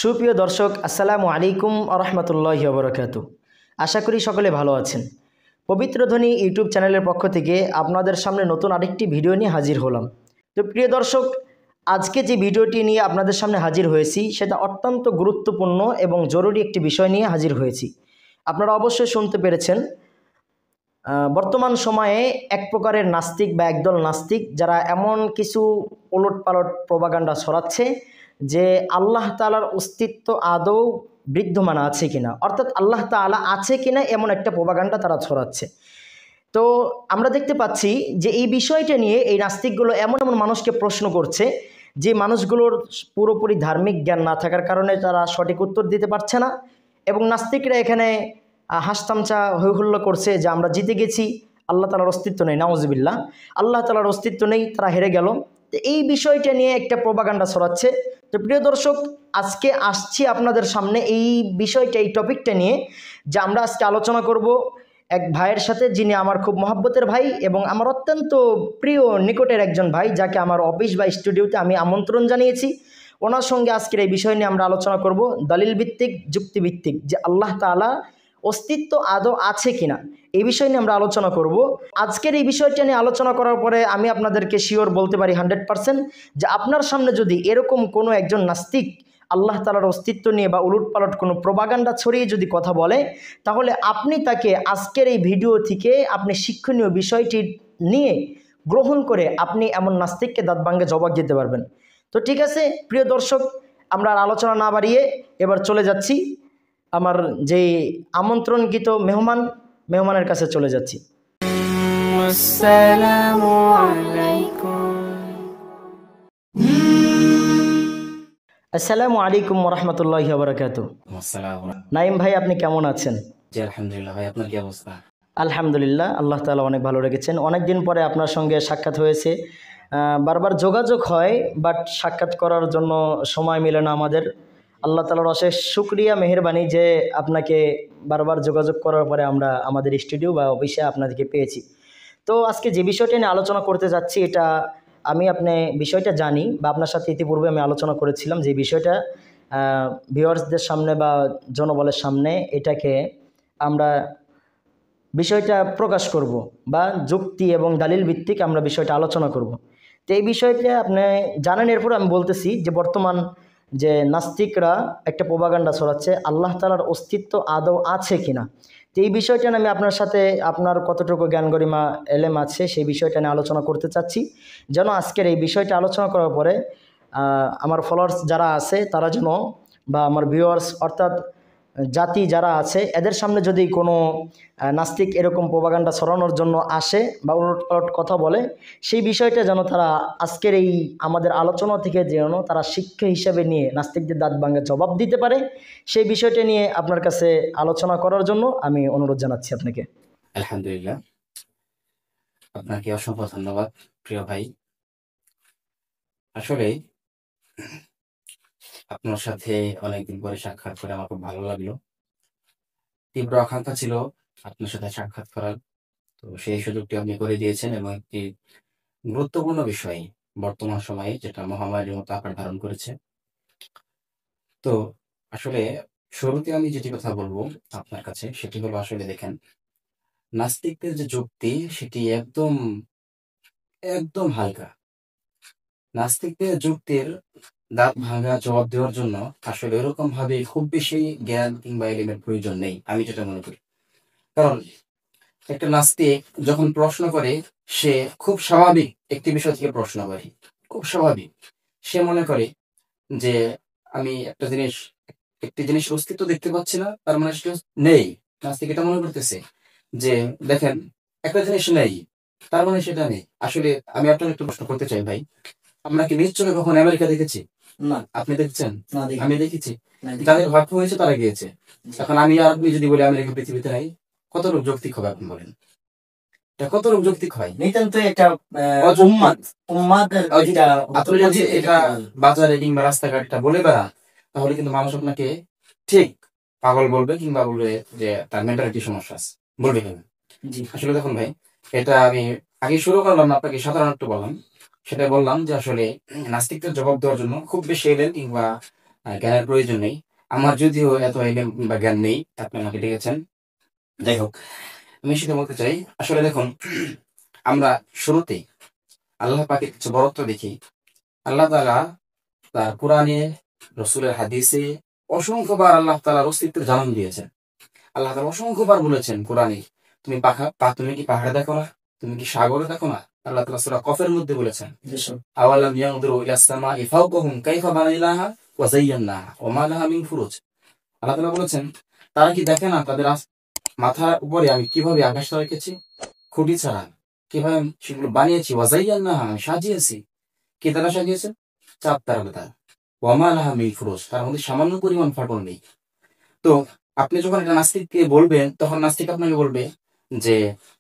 সুপ্রিয় দর্শক, আসসালামু আলাইকুম আরহামতুল্লাহি ওবরাকাতু। আশা করি সকলে ভালো আছেন। পবিত্র ধ্বনি ইউটিউব চ্যানেলের পক্ষ থেকে আপনাদের সামনে নতুন আরেকটি ভিডিও নিয়ে হাজির হলাম। তো প্রিয় দর্শক, আজকে যে ভিডিওটি নিয়ে আপনাদের সামনে হাজির হয়েছি সেটা অত্যন্ত গুরুত্বপূর্ণ এবং জরুরি একটি বিষয় নিয়ে হাজির হয়েছি। আপনারা অবশ্যই শুনতে পেরেছেন, বর্তমান সময়ে এক প্রকারের নাস্তিক বা একদল নাস্তিক যারা এমন কিছু ওলটপালট প্রপাগান্ডা ছড়াচ্ছে যে আল্লাহ তাআলার অস্তিত্ব আদৌ বিদ্যমান আছে কিনা, অর্থাৎ আল্লাহ তাআলা আছে কিনা এমন একটা প্রপাগান্ডা তারা ছড়াচ্ছে। তো আমরা দেখতে পাচ্ছি যে এই বিষয়টা নিয়ে এই নাস্তিকগুলো এমন এমন মানুষকে প্রশ্ন করছে যে মানুষগুলোর পুরোপুরি ধার্মিক জ্ঞান না থাকার কারণে তারা সঠিক উত্তর দিতে পারছে না, এবং নাস্তিকরা এখানে হাসতামচা হৈহুল্লো করছে যে আমরা জিতে গেছি, আল্লাহ তাআলার অস্তিত্ব নেই, নাউজুবিল্লাহ, আল্লাহ তাআলার অস্তিত্ব নেই, তারা হেরে গেল। তো এই বিষয়টা নিয়ে একটা প্রপাগান্ডা ছড়াচ্ছে। তো প্রিয় দর্শক, আজকে আসছি আপনাদের সামনে এই বিষয়টা, এই টপিকটা নিয়ে, যে আমরা আজকে আলোচনা করব এক ভাইয়ের সাথে, যিনি আমার খুব মহব্বতের ভাই এবং আমার অত্যন্ত প্রিয় নিকটের একজন ভাই, যাকে আমার অফিস বা স্টুডিওতে আমি আমন্ত্রণ জানিয়েছি। ওনার সঙ্গে আজকের এই বিষয় নিয়ে আমরা আলোচনা করব, দলিল ভিত্তিক, যুক্তিভিত্তিক, যে আল্লাহ তাআলা অস্তিত্ব আদৌ আছে কিনা এই বিষয় নিয়ে আমরা আলোচনা করব। আজকের এই বিষয়টা নিয়ে আলোচনা করার পরে আমি আপনাদেরকে শিওর বলতে পারি 100% যে আপনার সামনে যদি এরকম কোনো একজন নাস্তিক আল্লাহ তাআলার অস্তিত্ব নিয়ে বা উলটপালট কোনো প্রপাগান্ডা ছড়িয়ে যদি কথা বলে, তাহলে আপনি তাকে আজকের এই ভিডিও থেকে আপনি শিক্ষণীয় বিষয়টি নিয়ে গ্রহণ করে আপনি এমন নাস্তিককে দাঁত ভাঙে জবাব দিতে পারবেন। তো ঠিক আছে প্রিয় দর্শক, আমরা আর আলোচনা না বাড়িয়ে এবার চলে যাচ্ছি আমার যে আমন্ত্রণকৃত মেহমানের কাছে চলে যাচ্ছি। আসসালামু আলাইকুম। আসসালামু আলাইকুম ওয়া রাহমাতুল্লাহি ওয়া বারাকাতুহু। নাইম ভাই, আপনি কেমন আছেন? জি আলহামদুলিল্লাহ ভাই, আপনার কি অবস্থা? আলহামদুলিল্লাহ, আল্লাহ তাআলা অনেক ভালো রেখেছেন। অনেক দিন পরে আপনার সঙ্গে সাক্ষাৎ হয়েছে। বারবার যোগাযোগ হয়, বাট সাক্ষাৎ করার জন্য সময় মিলে না আমাদের। আল্লাহ তাআলার অশেষ শুকরিয়া, মেহেরবানি যে আপনাকে বারবার যোগাযোগ করার পরে আমরা আমাদের স্টুডিও বা অফিসে আপনাদেরকে পেয়েছি। তো আজকে যে বিষয়টা নিয়ে আলোচনা করতে যাচ্ছি, এটা আপনি বিষয়টা জানি বা আপনার সাথে ইতিপূর্বে আমি আলোচনা করেছিলাম যে বিষয়টা ভিউয়ার্সদের সামনে বা জনবলের সামনে এটাকে আমরা বিষয়টা প্রকাশ করব বা যুক্তি এবং দালিল ভিত্তিক আমরা বিষয়টা আলোচনা করব। তো এই বিষয়টা আপনি জানেন, এরপর আমি বলতেছি যে বর্তমান যে নাস্তিকরা একটা প্রপাগান্ডা ছড়াচ্ছে আল্লাহ তাআলার অস্তিত্ব আদৌ আছে কিনা। তো এই বিষয়টা নিয়ে আমি আপনার সাথে আপনার কতটুকু জ্ঞান গরিমা এলেম আছে সেই বিষয়টা নিয়ে আলোচনা করতে চাচ্ছি, যেন আজকের এই বিষয়টা আলোচনা করার পরে আমার ফলোয়ার্স যারা আছে তারা যেন, বা আমার ভিউয়ার্স অর্থাৎ জাতি যারা আছে, এদের সামনে যদি কোনো নাস্তিক এরকম প্রপাগান্ডা ছড়ানোর জন্য আসে বা উলটপালট কথা বলে, সেই বিষয়টা যেন তারা আজকের এই আমাদের আলোচনা থেকে যেন তারা শিক্ষা হিসেবে নিয়ে নাস্তিকদের দাঁত ভাঙে জবাব দিতে পারে, সেই বিষয়টা নিয়ে আপনার কাছে আলোচনা করার জন্য আমি অনুরোধ জানাচ্ছি আপনাকে। আলহামদুলিল্লাহ, আপনাকে অসংখ্য ধন্যবাদ প্রিয় ভাই। আসলে আপনার সাথে অনেকদিন পরে সাক্ষাৎ করে আমার খুব ভালো লাগলো। তীব্র আকাঙ্ক্ষা ছিল আপনার সাথে সাক্ষাৎ করার, তো সেই সুযোগটি আপনি করে দিয়েছেন এবং একটি গুরুত্বপূর্ণ বিষয় বর্তমান সময়ে যেটা মহামারীর মতো আকার ধারণ করেছে। তো আসলে শুরুতে আমি যেটি কথা বলবো আপনার কাছে সেটি হলো, আসলে দেখেন, নাস্তিকদের যে যুক্তি সেটি একদম একদম হালকা। নাস্তিকদের যুক্তির দাঁত ভাঙা জবাব দেওয়ার জন্য আসলে এরকম ভাবে খুব বেশি জ্ঞান কিংবা এলিমের প্রয়োজন নেই, আমি যেটা মনে করি। কারণ একটা নাস্তিক যখন প্রশ্ন করে, সে খুব স্বাভাবিক একটি বিষয় থেকে প্রশ্ন করে, খুব স্বাভাবিক। সে মনে করে যে আমি একটি জিনিস অস্তিত্ব দেখতে পাচ্ছি না, তার মানে সেটা নেই। নাস্তিক এটা মনে করতেছে যে দেখেন, একটা জিনিস নেই তার মানে সেটা নেই। আসলে আমি আপনার একটু প্রশ্ন করতে চাই ভাই, আমরা কি নিজ চোখে কখন আমেরিকা দেখেছি? না। আপনি দেখছেন? না, দেখি। আমি দেখেছি। যাদের ভাগ্য হয়েছে তারা গিয়েছে। এখন আমি আর আপনি যদি বলি আমেরিকা পৃথিবীতে নাই, কত রূপ যৌক্তিক হবে আপনি বলেন? এটা কত রূপ যৌক্তিক হয়? নিতান্ত একটা আপনি যদি এটা বাজারে কিংবা রাস্তাঘাট এটা বলে বেড়ান, তাহলে কিন্তু মানুষ আপনাকে ঠিক পাগল বলবে কিংবা বলবে যে তার মেন্টালিটি সমস্যা আছে, বলবে কেন? আসলে দেখুন ভাই, এটা আমি আগে শুরু করলাম না, আপনাকে সাধারণ একটু বললাম। সেটা বললাম যে আসলে নাস্তিকদের জবাব দেওয়ার জন্য খুব বেশি এলেন কিংবা জ্ঞানের প্রয়োজন নেই। আমার যদিও এত এলেম বা জ্ঞান নেই, আপনি আমাকে ডেকেছেন। যাই হোক, আমি সেটা বলতে চাই, আসলে দেখুন, আমরা শুরুতেই আল্লাহ পাকের কিছু বরত্ব দেখি। আল্লাহ তাআলা তার কোরআনে, রসুলের হাদিসে অসংখ্যবার আল্লাহ তাআলার অস্তিত্বের জানান দিয়েছেন। আল্লাহ তাআলা অসংখ্যবার বলেছেন কোরআনে, তুমি কি পাহাড় দেখো না? তুমি কি সাগরে দেখো না? আল্লাহ তাআলা সূরা কফের মধ্যে বলেছেন, আওয়ালাম ইয়ানজুরু ইলাস সামাই ফাওকাহুম কাইফা বানাইনাহা ওয়া যায়্যানাহা ওয়া মা লাহা মিন ফুরুজ। আল্লাহ তাআলা বলেছেন, তারা কি দেখে না তাদের মাথার উপরে আমি কিভাবে আকাশটা রেখেছি খুঁটি ছাড়া, কিভাবে আমি সেগুলো বানিয়েছি, ওয়া যায়্যানাহা, আমি সাজিয়েছি। কে তারা সাজিয়েছে? চাঁদ তারা দ্বারা। ওয়া মা লাহা মিন ফুরুজ, তার মধ্যে সামান্য পরিমাণ ফাটল নেই। তো আপনি যখন একটা নাস্তিককে বলবেন, তখন নাস্তিক আপনাকে বলবে যে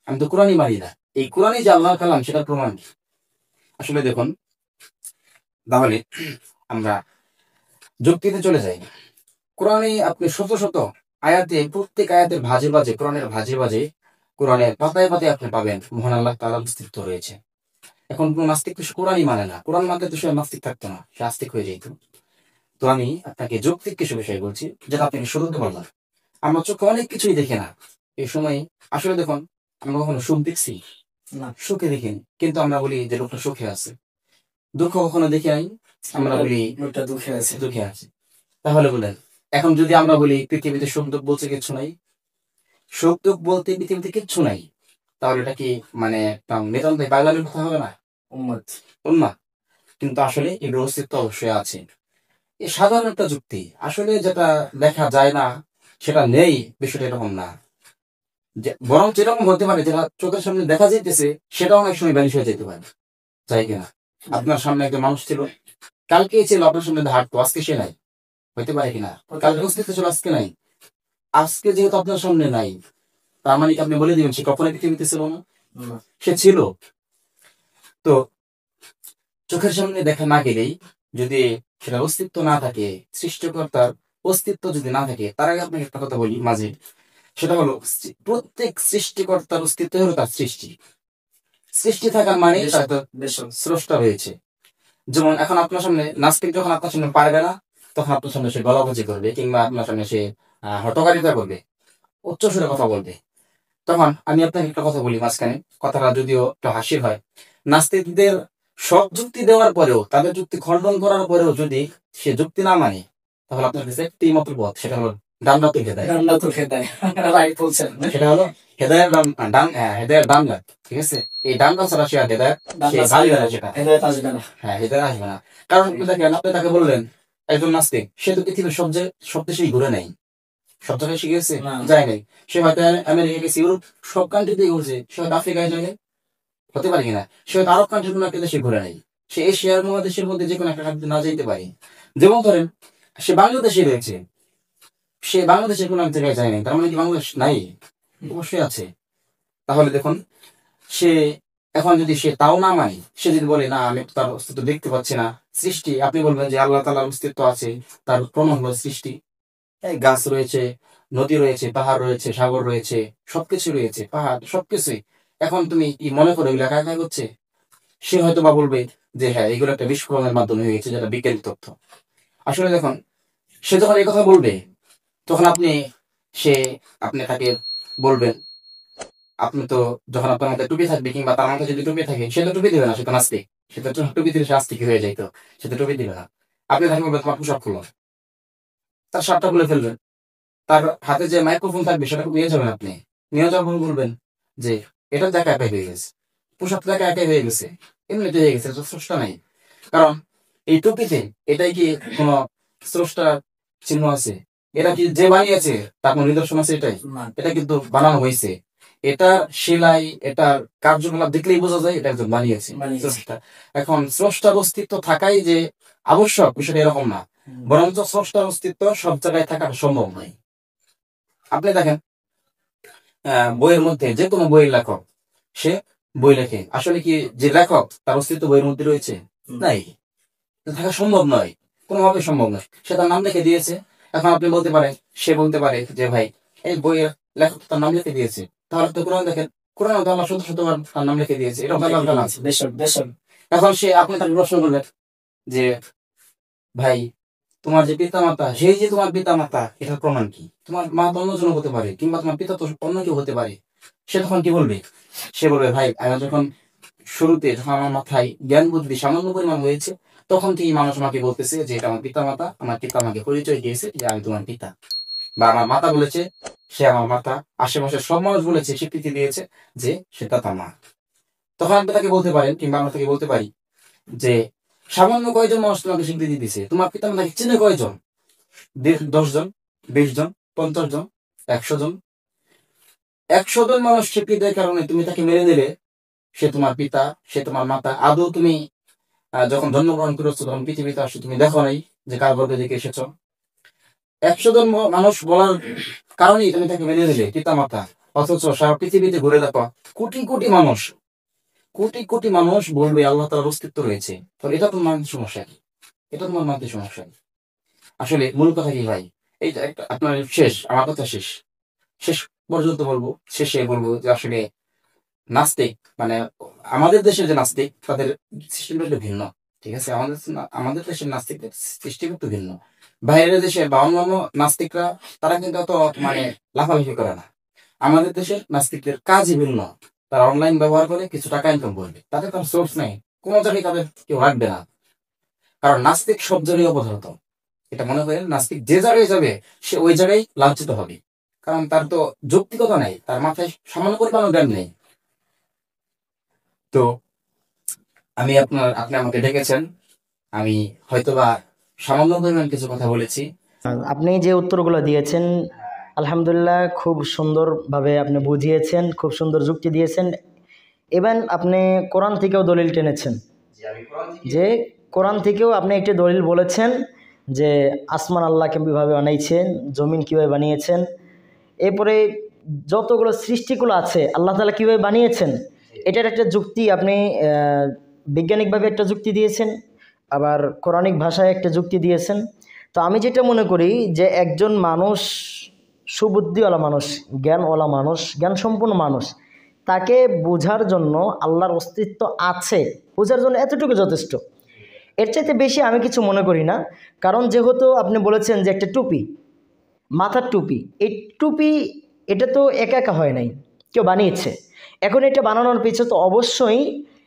আমি তো কোরআনই মানি না। এই কোরআনই যে আল্লাহর কালাম, সেটার প্রমাণ কি? আসলে দেখুন, তাহলে আমরা যুক্তিতে চলে যাই। কোরআনে আপনি শত শত আয়াতে, প্রত্যেক আয়াতের ভাজে ভাজে, কোরআনের ভাজে ভাজে, কোরআনের পাতায় পাতায় আপনি পাবেন মহান আল্লাহ তাআলার অস্তিত্ব রয়েছে। এখন কোন নাস্তিক তো সে কোরআনই মানে না, কোরআন মানতে তো সে নাস্তিক থাকতো না, সে আস্তিক হয়ে যেত। তো আমি আপনাকে যৌক্তিক কিছু বিষয় বলছি, যেটা আপনাকে শুরুতে বললাম। আমরা চোখে অনেক কিছুই দেখি না এই সময়। আসলে দেখুন, আমরা কখনো সুখ দেখছি না, সুখে দেখিনি, কিন্তু আমরা বলি যে লোকটা সুখে আছে। দুঃখ কখনো দেখি নাই, আমরা বলি লোকটা দুঃখে আছে। তাহলে বলেন, এখন যদি আমরা বলি পৃথিবীতে সুখ দুঃখ বলতে কিচ্ছু নাই, সুখ দুঃখ বলতে পৃথিবীতে কিচ্ছু নাই, তাহলে এটা কি মানে নিতান্তই পাগলামির কথা হবে না? উন্মাদ। কিন্তু আসলে এর অস্তিত্ব অবশ্যই আছে। এই সাধারণ একটা যুক্তি, আসলে যেটা দেখা যায় না সেটা নেই, বিষয়টা এরকম না। বরং যেরকম হতে পারে, যেটা চোখের সামনে দেখা যাইতেছে সেটা অনেক সময় ভ্যানিশ হয়ে যেতে পারে, তাই কিনা? আপনার সামনে একজন মানুষ ছিল, কালকে ছিল আপনার সামনে হাঁটতো, আজকে সে নাই, হইতে পারে কিনা? কালকে অস্তিত্ব ছিল, আজকে নাই। আজকে যেহেতু আপনার সামনে নাই, তার মানে কি আপনি বলে দিবেন সে কখনোই পৃথিবীতে ছিল না? সে ছিল। তো চোখের সামনে দেখা না গেলেই, যদি সেটা অস্তিত্ব না থাকে, সৃষ্টিকর্তার অস্তিত্ব যদি না থাকে, তার আগে আপনাকে একটা কথা বলি মাঝে, সেটা হলো প্রত্যেক সৃষ্টিকর্তার অস্তিত্ব হলো তার সৃষ্টি। সৃষ্টি থাকার মানে তার তো স্রষ্টা রয়েছে। যেমন এখন আপনার সামনে নাস্তিক যখন আপনার সামনে পারবে না, তখন আপনার সামনে সে গলাবাজি করবে, কিংবা আপনার সামনে সে হটকারিতা করবে, উচ্চ সুরে কথা বলবে। তখন আমি আপনাকে একটা কথা বলি মাঝখানে, কথাটা যদিও একটু হাসির হয়। নাস্তিকদের সব যুক্তি দেওয়ার পরেও, তাদের যুক্তি খণ্ডন করার পরেও যদি সে যুক্তি না মানে, তাহলে আপনার কাছে একটি মাত্র পথ, সেটা হলো ডান্নাতুল হেদায়েত। রাইট বলছেন। সেটা হলো হেদায়ের হেদায়ের ডান গাছ, ঠিক আছে? এই ডান গাছ ছাড়া সে আর হেদায়েত, সে গালি গালে, সেটা হেদায়েত আসবে না। হ্যাঁ, হেদায়েত আসবে না। কারণ দেখেন, আপনি তাকে বললেন, একজন নাস্তিক, সে তো পৃথিবীর সব দেশেই ঘুরে নাই, সব জায়গায় শিখে গেছে, যায় নাই। সে হয়তো আমেরিকা গেছে, ইউরোপ সব কান্ট্রিতেই ঘুরছে, সে হয়তো আফ্রিকায় যায় নাই, হতে পারে কিনা? সে হয়তো আরব কান্ট্রির কোনো একটা দেশে ঘুরে নাই, সে এশিয়ার মহাদেশের মধ্যে যে কোনো একটা কান্ট্রিতে না যেতে পারে। যেমন ধরেন, সে বাংলাদেশে রয়েছে, সে বাংলাদেশের কোনো এক জায়গায় যায় নাই, তার মানে কি বাংলাদেশ নাই? অবশ্যই আছে। তাহলে দেখুন, সে এখন যদি সে তাও না মানে, সে যদি বলে না আমি তার অস্তিত্ব দেখতে পাচ্ছি না, সৃষ্টি, আপনি বলবেন যে আল্লাহ তাআলার অস্তিত্ব আছে, তার প্রমাণ হলো সৃষ্টি। এই গাছ রয়েছে, নদী রয়েছে, পাহাড় রয়েছে, সাগর রয়েছে, সবকিছু রয়েছে, পাহাড় সবকিছুই। এখন তুমি কি মনে করো এগুলো একা একা হচ্ছে? সে হয়তো বা বলবে যে হ্যাঁ, এগুলো একটা বিস্ফোরণের মাধ্যমে হয়ে গেছে, যেটা বিজ্ঞানিক তথ্য। আসলে দেখুন, সে যখন এই কথা বলবে, তখন সে আপনি তাকে বলবেন, আপনি তো, যখন আপনার মাথায় টুপি থাকবে, কিংবা তার মাথায় যদি টুপি থাকে, সে তো টুপি দিবে না, সে তো নাস্তিক। সে তো টুপি দিলে সে আস্তিক হয়ে যাইতো, সে তো টুপি দিবে না। আপনি তাকে বলবেন তোমার পোশাক খুলো, তার শার্টটা খুলে ফেলবেন, তার হাতে যে মাইক্রোফোন থাকবে সেটা নিয়ে যাবেন, আপনি নিয়ে যাওয়ার পর বলবেন যে এটা দেখা একাই হয়ে গেছে, পোশাক দেখা একাই হয়ে গেছে, এমনিতে হয়ে গেছে, এটা স্রষ্টা নাই। কারণ এই টুপিতে এটাই কি কোন স্রষ্টা চিহ্ন আছে? এটা কি যে বানিয়েছে তার কোন নিদর্শন আছে? এটাই, এটা কিন্তু বানানো হয়েছে। এটা সেলাই, এটার কার্যকলাপ দেখলেই বোঝা যায় এটা একজন বানিয়েছে, স্রষ্টা। এখন স্রষ্টার অস্তিত্ব থাকাই যে আবশ্যক, বিষয়টা এরকম না। বরঞ্চ স্রষ্টার অস্তিত্ব সব জায়গায় থাকাটা সম্ভব নয়। আপনি দেখেন, বইয়ের মধ্যে যে কোনো বইয়ের লেখক, সে বই লেখে, আসলে কি যে লেখক তার অস্তিত্ব বইয়ের মধ্যে রয়েছে? নাই, থাকা সম্ভব নয়, কোনোভাবে সম্ভব নয়। সে তার নাম লিখে দিয়েছে। এখন আপনি বলতে পারেন, সে বলতে পারে যে ভাই, এই বইয়ের লেখক তার নাম লিখে দিয়েছে, তাহলে তো কোরআন দেখেন, কোরআন তো আল্লাহ শত শতবার তার নাম লিখে দিয়েছে, এটা আল্লাহর কালাম। এখন আপনি তাকে প্রশ্ন করলেন যে ভাই, তোমার যে পিতা মাতা, সেই যে তোমার পিতা মাতা, এটার প্রমাণ কি? তোমার মা তো অন্যজন হতে পারে, কিংবা তোমার পিতা তো অন্য কেউ হতে পারে। সে তখন কি বলবে? সে বলবে, ভাই আমি যখন শুরুতে যখন আমার মাথায় জ্ঞান বুদ্ধি সামান্য পরিমাণ হয়েছে, তখন থেকেই মানুষ আমাকে বলতেছে যে এটা আমার পিতা মাতা, আমার পিতা আমাকে পরিচয় দিয়েছে যে আমি তোমার পিতা, বা আমার মাতা বলেছে সে আমার মাতা, আশেপাশের সব মানুষ বলেছে, স্বীকৃতি দিয়েছে যে সেটা তার মা। তখন আপনি তাকে বলতে পারেন, কিংবা আমরা তাকে বলতে পারি যে সামান্য কয়জন মানুষ তোমাকে স্বীকৃতি দিছে, তোমার পিতা মাতাকে চিনে কয়জন? 10 জন, 20 জন, 50 জন, 100 জন? 100 জন মানুষ স্বীকৃতি দেওয়ার কারণে তুমি তাকে মেনে নিলে সে তোমার পিতা, সে তোমার মাতা? আদৌ তুমি যখন জন্মগ্রহণ করেছো, তখন পৃথিবীতে আসছো, তুমি দেখো নাই যে কার গর্ভে থেকে এসেছো? 100 জন মানুষ বলার কারণেই তুমি তাকে মেনে নিলে পিতা মাতা। অথচ সারা পৃথিবীতে ঘুরে দেখো, কোটি কোটি মানুষ, কোটি কোটি মানুষ বলবে আল্লাহ তাআলার অস্তিত্ব রয়েছে। তো এটা তোমার মানতে সমস্যা কি? এটা তোমার মানতে সমস্যা কি? আসলে মূল কথা কি ভাই, এই যে একটা আপনার শেষ, আমার কথা শেষ, শেষ পর্যন্ত বলবো, শেষে বলবো যে আসলে নাস্তিক মানে আমাদের দেশের যে নাস্তিক, তাদের সিস্টেমটা একটু ভিন্ন। ঠিক আছে, আমাদের দেশের নাস্তিকদের সিস্টেম একটু ভিন্ন। বাইরের দেশের বা অন্যান্য নাস্তিকরা, তারা কিন্তু অত লাফালাফি করে না। আমাদের দেশের নাস্তিকদের কাজই ভিন্ন। তারা অনলাইন ব্যবহার করে কিছু টাকা ইনকাম করবে, তাদের কোনো সোর্স নেই, কোনো জায়গায় তাদের কেউ রাখবে না। কারণ নাস্তিক সব জায়গায় অবধারত। এটা মনে করেন, নাস্তিক যে জায়গায় যাবে সে ওই জায়গায় লাঞ্ছিত হবে। কারণ তার তো যৌক্তিকতা নেই, তার মাথায় সামান্য পরিমাণ জ্ঞান নেই। তো আপনি আমাকে ডেকেছেন, আমি হয়তোবা সামান্য পরিমাণ কিছু কথা বলেছি। আপনি যে উত্তরগুলো দিয়েছেন আলহামদুলিল্লাহ খুব সুন্দরভাবে আপনি বুঝিয়েছেন, খুব সুন্দর যুক্তি দিয়েছেন। ইভেন আপনি কোরআন থেকেও দলিল টেনেছেন, যে কোরআন থেকেও আপনি একটি দলিল বলেছেন যে আসমান আল্লাহ কীভাবে বানিয়েছেন, জমিন কীভাবে বানিয়েছেন, এরপরে যতগুলো সৃষ্টিগুলো আছে আল্লাহ তাআলা কীভাবে বানিয়েছেন, এটার একটা যুক্তি আপনি বৈজ্ঞানিকভাবে একটা যুক্তি দিয়েছেন, আবার কোরআনিক ভাষায় একটা যুক্তি দিয়েছেন। তো আমি যেটা মনে করি যে একজন মানুষ, সুবুদ্ধিওয়ালা মানুষ, জ্ঞানওয়ালা মানুষ, জ্ঞানসম্পন্ন মানুষ, তাকে বোঝার জন্য আল্লাহর অস্তিত্ব আছে, বোঝার জন্য এতটুকু যথেষ্ট। এর চাইতে বেশি আমি কিছু মনে করি না। কারণ যেহেতু আপনি বলেছেন যে একটা টুপি, মাথার টুপি, এই টুপি এটা তো একা একা হয় নাই, কেউ বানিয়েছে। এখন এটা বানানোর পিছনে তো অবশ্যই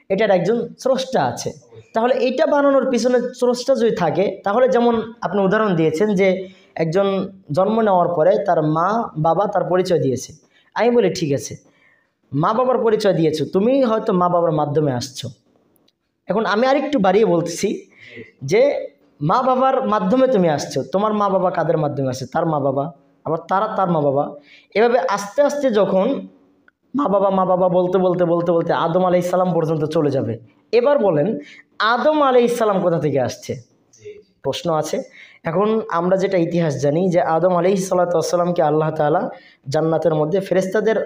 এটার একজন স্রষ্টা আছে। তাহলে এটা বানানোর পিছনে স্রষ্টা যদি থাকে, তাহলে যেমন আপনি উদাহরণ দিয়েছেন যে একজন জন্ম নেওয়ার পরে তার মা বাবা তার পরিচয় দিয়েছে। আমি বলি ঠিক আছে, মা বাবার পরিচয় দিয়েছো, তুমি হয়তো মা বাবার মাধ্যমে আসছো। এখন আমি আরেকটু বাড়িয়ে বলতেছি যে মা বাবার মাধ্যমে তুমি আসছো, তোমার মা বাবা কাদের মাধ্যমে আসছে? তার মা বাবা, আবার তারা তার মা বাবা। এভাবে আস্তে আস্তে যখন মা বাবা বলতে বলতে বলতে বলতে আদম আলাইহিসসালাম পর্যন্ত চলে যাবে। এবার বলেন আদম আলাইহিসসালাম কোথা থেকে আসছে? প্রশ্ন আছে। এখন আমরা যেটা ইতিহাস জানি যে আদম আলাইহিসসালামকে আল্লাহ তাআলা জান্নাতের মধ্যে ফেরেশতাদের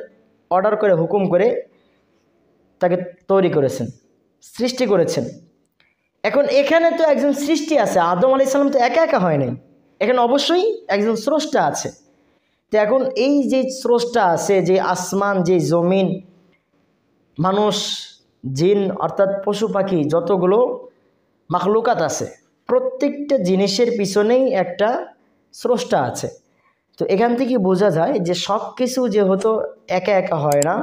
অর্ডার করে, হুকুম করে তাকে তৈরি করেছেন, সৃষ্টি করেছেন। এখন এখানে তো একজন সৃষ্টি আছে, আদম আলাইহিস সালাম তো একা একা হয় নাই, এখানে অবশ্যই একজন স্রষ্টা আছে। তো এখন এই যে স্রষ্টা আছে, যে আসমান, যে জমিন, মানুষ, জিন অর্থাৎ পশু পাখি, যতগুলো মাখলুকাত আছে, প্রত্যেকটা জিনিসের পিছনেই একটা স্রষ্টা আছে। তো এখান থেকে বোঝা যায় যে সব কিছু যেহেতু একা একা হয় না,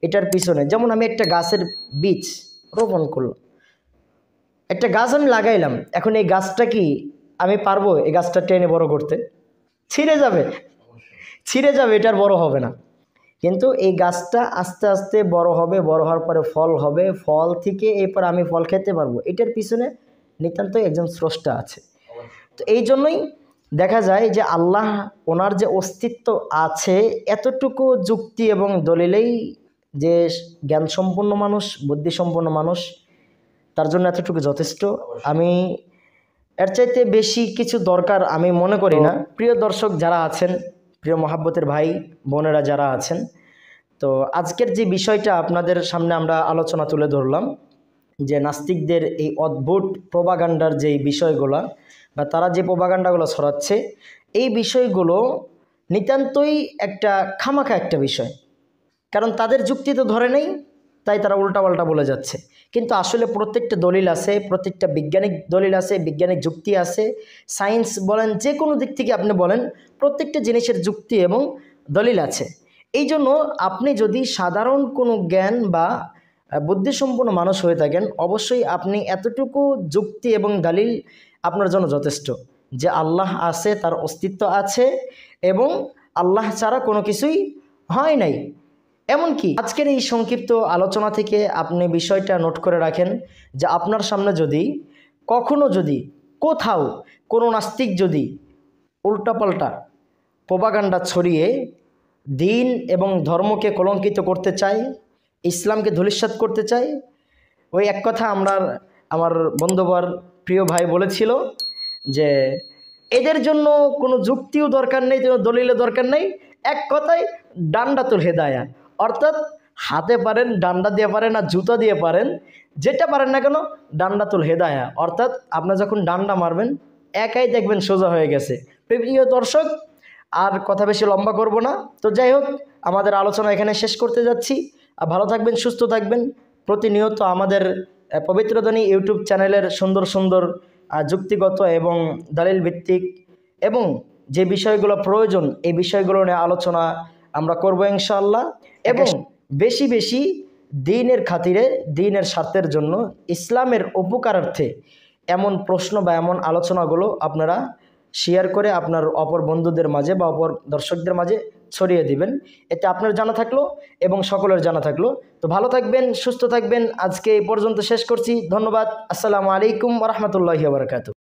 এটার পিছনে, যেমন আমি একটা গাছের বীজ রোপণ করলাম, একটা গাছ আমি লাগাইলাম, এখন এই গাছটা কি আমি পারবো এই গাছটা টেনে বড় করতে? ছিঁড়ে যাবে, ছিঁড়ে যাবে, এটার বড় হবে না। কিন্তু এই গাছটা আস্তে আস্তে বড় হবে, বড় হওয়ার পরে ফল হবে, ফল থেকে এরপর আমি ফল খেতে পারবো। এটার পিছনে নিতান্তই একজন স্রষ্টা আছে। তো এই জন্যই দেখা যায় যে আল্লাহ, ওনার যে অস্তিত্ব আছে, এতটুকু যুক্তি এবং দলিলেই যে জ্ঞানসম্পন্ন মানুষ, বুদ্ধিসম্পন্ন মানুষ, তার জন্য এতটুকু যথেষ্ট। আমি এর চাইতে বেশি কিছু দরকার আমি মনে করি না। প্রিয় দর্শক যারা আছেন, প্রিয় মহাব্বতের ভাই বোনেরা যারা আছেন, তো আজকের যে বিষয়টা আপনাদের সামনে আমরা আলোচনা তুলে ধরলাম, যে নাস্তিকদের এই অদ্ভুত প্রোপাগান্ডার যেই বিষয়গুলো, বা তারা যে প্রোপাগান্ডাগুলো ছড়াচ্ছে, এই বিষয়গুলো নিতান্তই একটা খামাখা একটা বিষয়। কারণ তাদের যুক্তি তো ধরে নেই, তাই তারা উল্টাপাল্টা বলে যাচ্ছে। কিন্তু আসলে প্রত্যেকটা দলিল আছে, প্রত্যেকটা বৈজ্ঞানিক দলিল আছে, বৈজ্ঞানিক যুক্তি আছে। সায়েন্স বলেন, যে কোনো দিক থেকে আপনি বলেন, প্রত্যেকটা জিনিসের যুক্তি এবং দলিল আছে। এই জন্য আপনি যদি সাধারণ কোনো জ্ঞান বা বুদ্ধিসম্পন্ন মানুষ হয়ে থাকেন, অবশ্যই আপনি এতটুকু যুক্তি এবং দলিল আপনার জন্য যথেষ্ট যে আল্লাহ আছে, তার অস্তিত্ব আছে এবং আল্লাহ ছাড়া কোনো কিছুই হয় নাই। এমনকি আজকের এই সংক্ষিপ্ত আলোচনা থেকে আপনি বিষয়টা নোট করে রাখেন যে আপনার সামনে যদি কখনো যদি কোথাও কোনো নাস্তিক যদি উল্টাপাল্টা প্রোপাগান্ডা ছড়িয়ে দিন এবং ধর্মকে কলঙ্কিত করতে চায়, ইসলামকে ধূলিসাৎ করতে চায়, ওই এক কথা আমার বন্ধুবর প্রিয় ভাই বলেছিল যে এদের জন্য কোনো যুক্তিও দরকার নেই, কোনো দলিলের দরকার নেই, এক কথায় ডান্ডাতুল হেদায়া, অর্থাৎ হাতে পারেন, ডান্ডা দিয়ে পারেন, আর জুতা দিয়ে পারেন, যেটা পারেন না কেন ডান্ডাতুল হেদায়া, অর্থাৎ আপনি যখন ডান্ডা মারবেন একাই দেখবেন সোজা হয়ে গেছে। প্রিয় দর্শক, আর কথা বেশি লম্বা করব না, তো যাই হোক আমাদের আলোচনা এখানে শেষ করতে যাচ্ছি। আর ভালো থাকবেন, সুস্থ থাকবেন। প্রতিনিয়ত আমাদের পবিত্র ধ্বনি ইউটিউব চ্যানেলের সুন্দর সুন্দর যুক্তিগত এবং দলিল ভিত্তিক এবং যে বিষয়গুলো প্রয়োজন এই বিষয়গুলো নিয়ে আলোচনা আমরা করব ইনশাআল্লাহ। এবং বেশি বেশি দ্বীনের খাতিরে, দ্বীনের স্বার্থের জন্য, ইসলামের উপকারার্থে এমন প্রশ্ন বা এমন আলোচনাগুলো আপনারা শেয়ার করে আপনার অপর বন্ধুদের মাঝে বা অপর দর্শকদের মাঝে ছড়িয়ে দিবেন। এতে আপনার জানা থাকলো এবং সকলের জানা থাকলো। তো ভালো থাকবেন, সুস্থ থাকবেন। আজকে এই পর্যন্ত শেষ করছি। ধন্যবাদ। আসসালামু আলাইকুম ওয়া রাহমাতুল্লাহি ওয়া বারাকাতুহু।